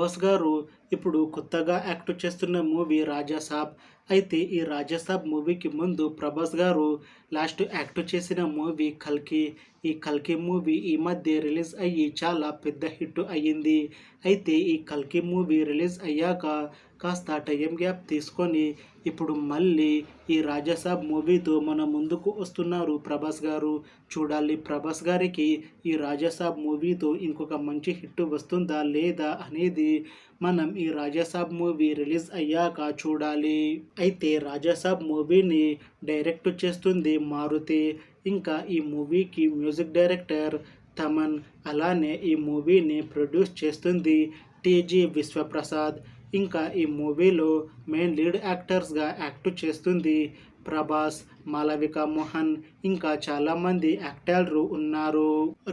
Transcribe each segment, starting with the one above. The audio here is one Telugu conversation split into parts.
ప్రభాస్ గారు ఇప్పుడు కొత్తగా యాక్ట్ చేస్తున్న మూవీ రాజాసాబ్. అయితే ఈ రాజాసాబ్ మూవీకి ముందు ప్రభాస్ గారు లాస్ట్ యాక్ట్ చేసిన మూవీ కల్కి. ఈ కల్కి మూవీ ఈ మధ్య రిలీజ్ అయ్యి చాలా పెద్ద హిట్ అయ్యింది. అయితే ఈ కల్కి మూవీ రిలీజ్ అయ్యాక కాస్త టైం గ్యాప్ తీసుకొని ఇప్పుడు మళ్ళీ ఈ రాజాసాబ్ మూవీతో మన ముందుకు వస్తున్నారు ప్రభాస్ గారు. చూడాలి ప్రభాస్ గారికి ఈ రాజాసాబ్ మూవీతో ఇంకొక మంచి హిట్ వస్తుందా లేదా అనేది మనం ఈ రాజాసాబ్ మూవీ రిలీజ్ అయ్యాక చూడాలి. అయితే రాజాసాబ్ మూవీని డైరెక్ట్ చేస్తుంది మారుతి. ఇంకా ఈ మూవీకి మ్యూజిక్ డైరెక్టర్ తమన్. అలానే ఈ మూవీని ప్రొడ్యూస్ చేస్తుంది టీజీ విశ్వప్రసాద్. ఇంకా ఈ మూవీలో మెయిన్ లీడ్ యాక్టర్స్గా యాక్ట్ చేస్తుంది ప్రభాస్, మాలవిక మోహన్, ఇంకా చాలామంది యాక్టర్లు ఉన్నారు.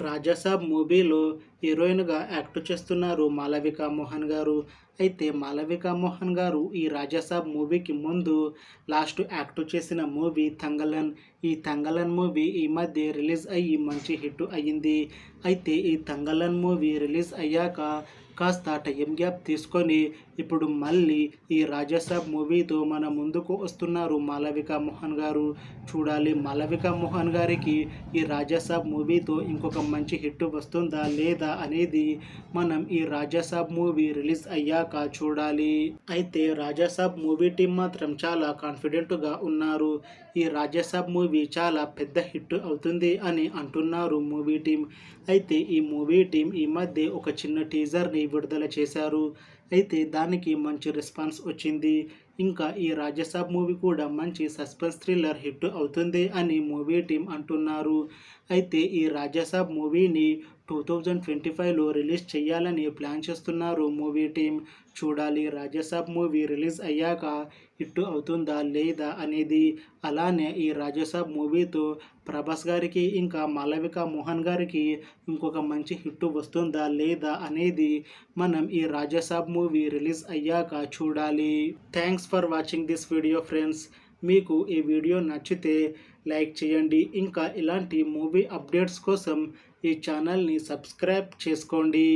రాజాసాబ్ మూవీలో హీరోయిన్గా యాక్ట్ చేస్తున్నారు మాలవిక మోహన్ గారు. అయితే మాలవిక మోహన్ గారు ఈ రాజాసాబ్ మూవీకి ముందు లాస్ట్ యాక్ట్ చేసిన మూవీ తంగలన్. ఈ తంగలన్ మూవీ ఈ మధ్య రిలీజ్ అయ్యి మంచి హిట్ అయ్యింది. అయితే ఈ తంగలన్ మూవీ రిలీజ్ అయ్యాక కాస్త టైం గ్యాప్ తీసుకొని ఇప్పుడు మళ్ళీ ఈ రాజాసాబ్ మూవీతో మన ముందుకు వస్తున్నారు మాలవిక మోహన్ గారు. చూడాలి మాలవిక మోహన్ గారికి ఈ రాజాసాబ్ మూవీతో ఇంకొక మంచి హిట్ వస్తుందా లేదా అనేది మనం ఈ రాజాసాబ్ మూవీ రిలీజ్ అయ్యాక చూడాలి. అయితే రాజాసాబ్ మూవీ టీం మాత్రం చాలా కాన్ఫిడెంట్గా ఉన్నారు. ఈ రాజాసాబ్ మూవీ చాలా పెద్ద హిట్ అవుతుంది అని అంటున్నారు మూవీ టీం. అయితే ఈ మూవీ టీం ఈ మధ్య ఒక చిన్న టీజర్ని విడుదల చేశారు. అయితే దానికి మంచి రెస్పాన్స్ వచ్చింది. ఇంకా ఈ రాజాసాబ్ మూవీ కూడా మంచి సస్పెన్స్ థ్రిల్లర్ హిట్ అవుతుంది అని మూవీ టీం అంటున్నారు. అయితే ఈ రాజాసాబ్ మూవీని 2025లో రిలీజ్ చేయాలని ప్లాన్ చేస్తున్నారు మూవీ టీం. చూడాలి రాజాసాబ్ మూవీ రిలీజ్ అయ్యాక హిట్ అవుతుందా లేదా అనేది. అలానే ఈ రాజాసాబ్ మూవీతో ప్రభాస్ గారికి ఇంకా మాలవిక మోహన్ గారికి ఇంకొక మంచి హిట్ వస్తుందా లేదా అనేది మనం ఈ రాజాసాబ్ మూవీ రిలీజ్ అయ్యాక చూడాలి. Thanks for watching this video friends. మీకు ఈ వీడియో నచ్చితే లైక్ చేయండి. ఇంకా ఇలాంటి మూవీ అప్డేట్స్ కోసం ఈ ఛానల్ని సబ్స్క్రైబ్ చేసుకోండి.